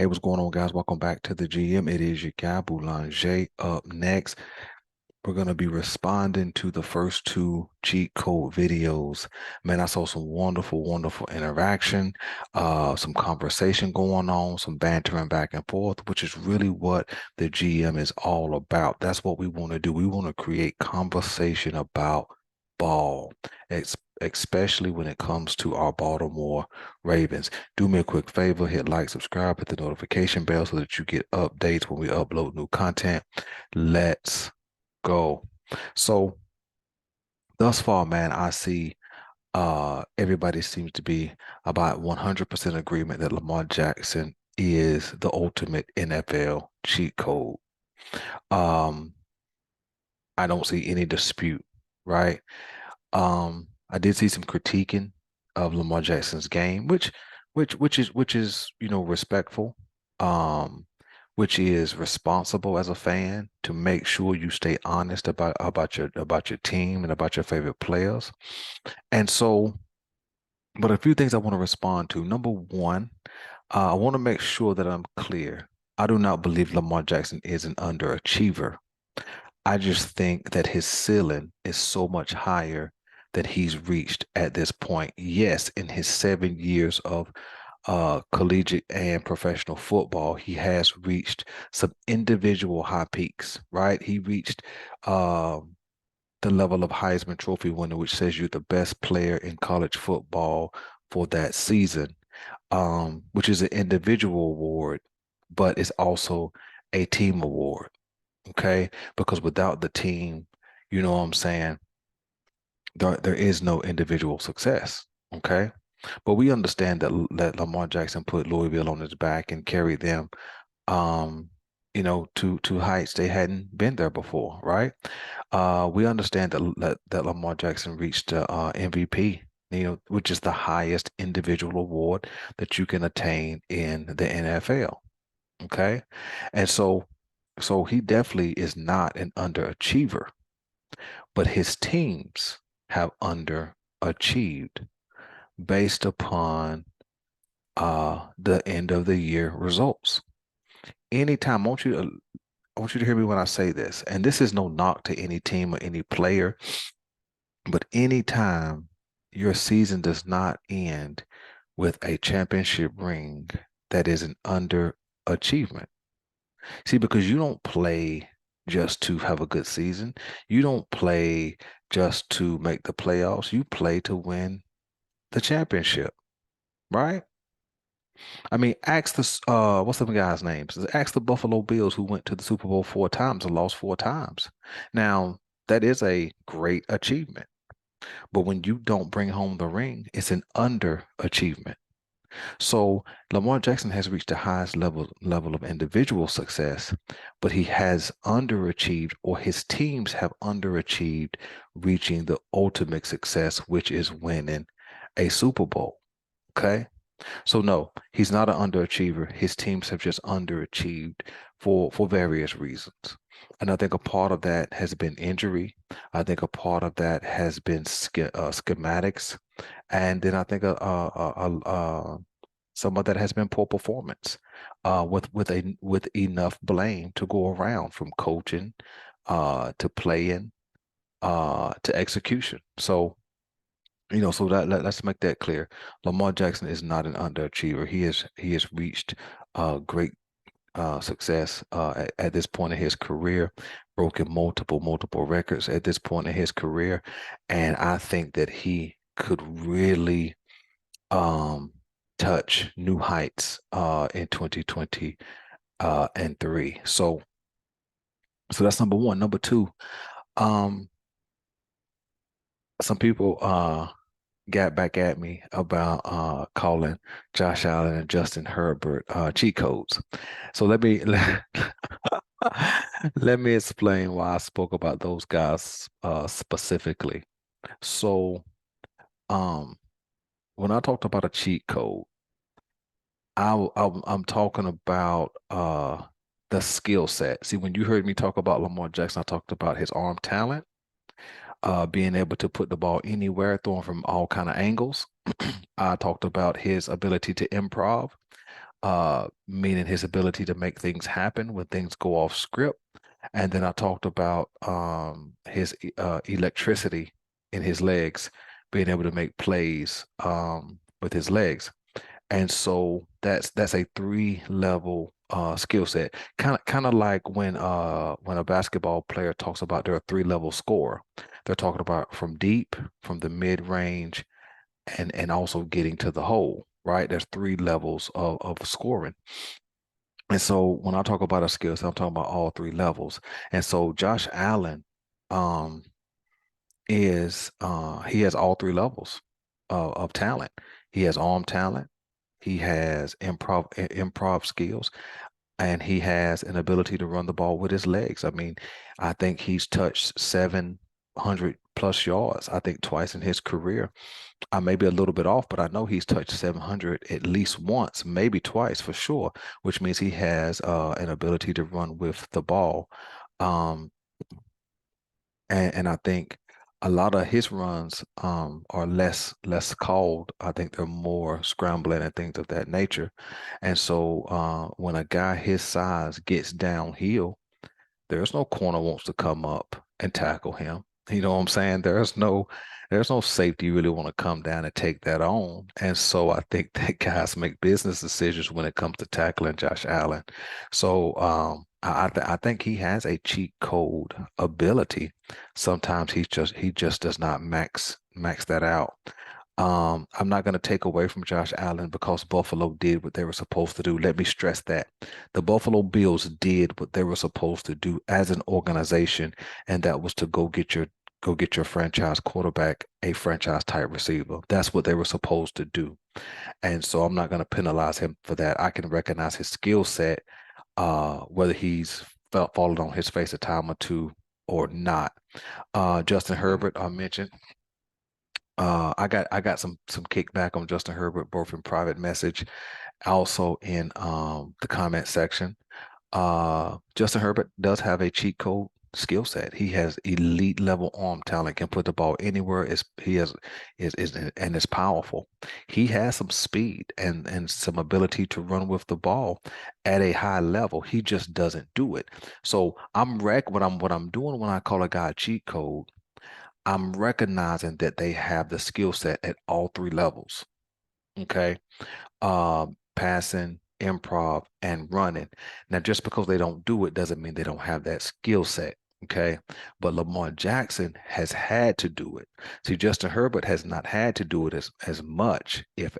Hey, what's going on, guys? Welcome back to the GM. It is your guy, Boulanger. Up next, we're going to be responding to the first two cheat code videos. Man, I saw some wonderful, wonderful interaction, some conversation going on, some bantering back and forth, which is really what the GM is all about. That's what we want to do. We want to create conversation about ball, especially when it comes to our Baltimore Ravens. Do me a quick favor, hit like, subscribe, hit the notification bell so that you get updates when we upload new content. Let's go. So thus far, man, I see everybody seems to be about 100% agreement that Lamar Jackson is the ultimate NFL cheat code. Um, I don't see any dispute, right? I did see some critiquing of Lamar Jackson's game, which is respectful, um, which is responsible as a fan to make sure you stay honest about your team and about your favorite players. And so, but a few things I want to respond to. Number one, I want to make sure that I'm clear. I do not believe Lamar Jackson is an underachiever. I just think that his ceiling is so much higher than he's reached at this point. Yes, in his 7 years of collegiate and professional football, he has reached some individual high peaks, right? He reached the level of Heisman Trophy winner, which says you're the best player in college football for that season, which is an individual award, but it's also a team award. Okay, because without the team, you know what I'm saying, there is no individual success. Okay, but we understand that Lamar Jackson put Louisville on his back and carried them, um, to heights they hadn't been there before, right? We understand that Lamar Jackson reached MVP, which is the highest individual award that you can attain in the NFL. Okay, and so he definitely is not an underachiever, but his teams have underachieved based upon the end of the year results. Anytime, I want you to hear me when I say this, and this is no knock to any team or any player, but anytime your season does not end with a championship ring, that is an underachievement. See, because you don't play just to have a good season. You don't play just to make the playoffs. You play to win the championship, right? I mean, ask what's the guy's names? Ask the Buffalo Bills who went to the Super Bowl 4 times and lost 4 times. Now, that is a great achievement. But when you don't bring home the ring, it's an underachievement. So Lamar Jackson has reached the highest level of individual success, but he has underachieved, or his teams have underachieved, reaching the ultimate success, which is winning a Super Bowl. Okay. So no, he's not an underachiever. His teams have just underachieved for various reasons. And I think a part of that has been injury. I think a part of that has been schematics, and then I think some of that has been poor performance, with enough blame to go around from coaching, to playing, to execution. So so let's make that clear. Lamar Jackson is not an underachiever. He has reached great success at this point in his career, broken multiple records at this point in his career, and I think that he could really um, touch new heights in 2020 and three. So that's number one. Number two, um, some people got back at me about calling Josh Allen and Justin Herbert cheat codes. So let me explain why I spoke about those guys specifically. So um when I talked about a cheat code, I'm talking about the skill set. See, when you heard me talk about Lamar Jackson, I talked about his arm talent, being able to put the ball anywhere, throwing from all kind of angles. I talked about his ability to improv. meaning his ability to make things happen when things go off script. And then I talked about his electricity in his legs, being able to make plays with his legs. And so that's a three level skill set. Kind of like when a basketball player talks about they're a three-level scorer. They're talking about from deep, from the mid range, and also getting to the hole, right? There's three levels of scoring. And so when I talk about a skill set, I'm talking about all three levels. And so Josh Allen um is he has all three levels of talent. He has arm talent, he has improv skills, and he has an ability to run the ball with his legs. I mean, I think he's touched 700 plus yards, I think twice in his career. I may be a little bit off, but I know he's touched 700 at least once, maybe twice for sure, which means he has an ability to run with the ball. Um, and I think a lot of his runs are less called. I think they're more scrambling and things of that nature. And so when a guy his size gets downhill, there's no corner wants to come up and tackle him. You know what I'm saying? There's no safety you really want to come down and take that on. And so I think that guys make business decisions when it comes to tackling Josh Allen. So I think he has a cheat code ability. Sometimes he just does not max that out. I'm not going to take away from Josh Allen because Buffalo did what they were supposed to do. Let me stress that. The Buffalo Bills did what they were supposed to do as an organization, and that was to go get your franchise quarterback, a franchise type receiver. That's what they were supposed to do. And so I'm not going to penalize him for that. I can recognize his skill set, whether he's fallen on his face a time or two or not. Justin Herbert, I mentioned. I got some kickback on Justin Herbert, both in private message, also in the comment section. Justin Herbert does have a cheat code skill set. He has elite level arm talent, can put the ball anywhere. Is and is powerful. He has some speed and some ability to run with the ball at a high level. He just doesn't do it. So what I'm doing when I call a guy a cheat code, I'm recognizing that they have the skill set at all three levels. Okay. Passing, improv, and running. Now, just because they don't do it doesn't mean they don't have that skill set. Okay. But Lamar Jackson has had to do it. See, Justin Herbert has not had to do it as much, if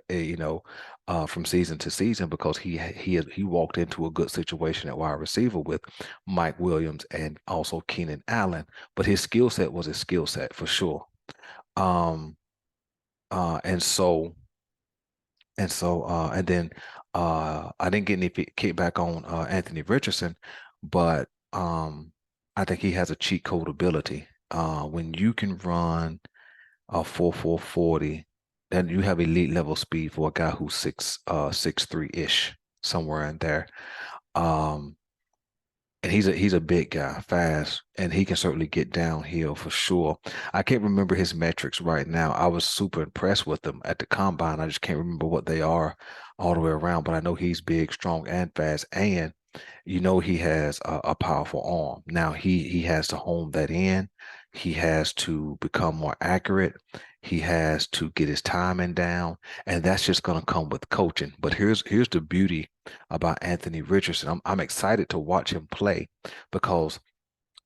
from season to season, because he walked into a good situation at wide receiver with Mike Williams and also Keenan Allen. But his skill set was his skill set for sure. Um, and so and then I didn't get any kickback on Anthony Richardson, but I think he has a cheat code ability. When you can run a 4.40, then you have elite level speed for a guy who's 6'3" ish, somewhere in there. Um, and he's a big guy, fast, and he can certainly get downhill for sure. I can't remember his metrics right now. I was super impressed with him at the combine. I just can't remember what they are all the way around, but I know he's big, strong, and fast, and he has a powerful arm. Now he has to hone that in. He has to become more accurate. He has to get his timing down, and that's just going to come with coaching. But here's the beauty about Anthony Richardson. I'm excited to watch him play because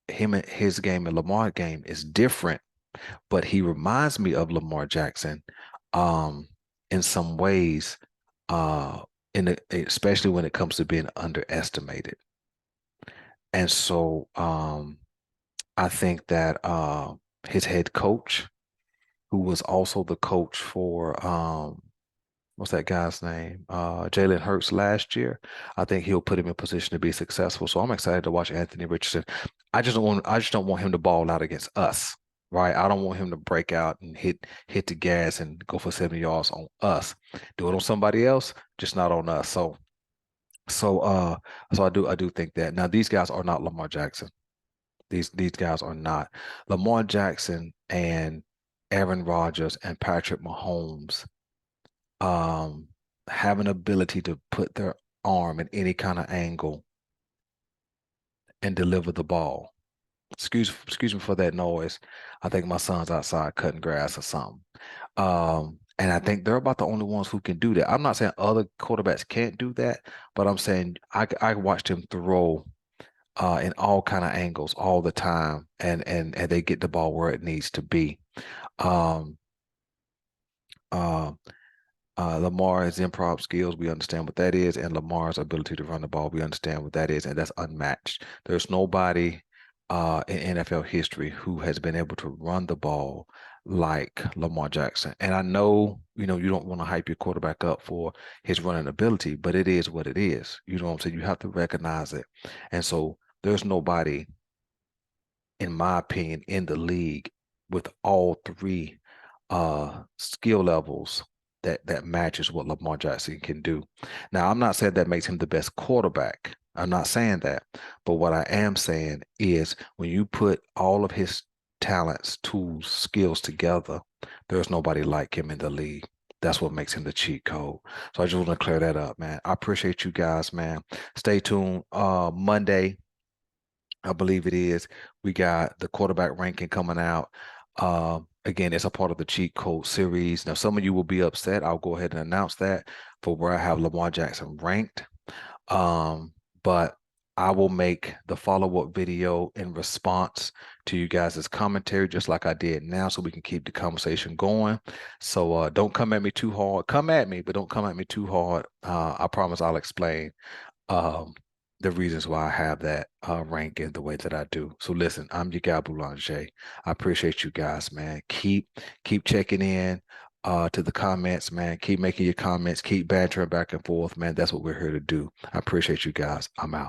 him and his game and Lamar game is different, but he reminds me of Lamar Jackson um in some ways, uh especially when it comes to being underestimated. And so I think that his head coach, who was also the coach for what's that guy's name? Jalen Hurts last year. I think he'll put him in position to be successful. So I'm excited to watch Anthony Richardson. I just don't want him to ball out against us, right? I don't want him to break out and hit the gas and go for 70 yards on us. Do it on somebody else, just not on us. So uh so I do think that. Now these guys are not Lamar Jackson. These guys are not. Lamar Jackson and Aaron Rodgers and Patrick Mahomes um have an ability to put their arm in any kind of angle and deliver the ball. Excuse me for that noise. I think my son's outside cutting grass or something. And I think they're about the only ones who can do that. I'm not saying other quarterbacks can't do that, but I'm saying I watched him throw in all kind of angles all the time, and they get the ball where it needs to be. Um, uh, Lamar's improv skills, we understand what that is, and Lamar's ability to run the ball, we understand what that is, and that's unmatched. There's nobody in NFL history who has been able to run the ball like Lamar Jackson. And I know, you don't want to hype your quarterback up for his running ability, but it is what it is. You know what I'm saying? You have to recognize it. And so there's nobody, in my opinion, in the league with all three skill levels that matches what Lamar Jackson can do. Now, I'm not saying that makes him the best quarterback. I'm not saying that. But what I am saying is when you put all of his talents, tools, skills together, there's nobody like him in the league. That's what makes him the cheat code. So I just want to clear that up, man. I appreciate you guys, man. Stay tuned. Monday, I believe it is. We got the quarterback ranking coming out. Again, it's a part of the cheat code series. Now, some of you will be upset. I'll go ahead and announce that for where I have Lamar Jackson ranked. But I will make the follow-up video in response to you guys' commentary, just like I did now, so we can keep the conversation going. So don't come at me too hard. Come at me, but don't come at me too hard. I promise I'll explain um, the reasons why I have that ranking the way that I do. So listen, I'm your guy Boulanger. I appreciate you guys, man. Keep checking in to the comments, man. Keep making your comments, keep bantering back and forth, man. That's what we're here to do. I appreciate you guys. I'm out.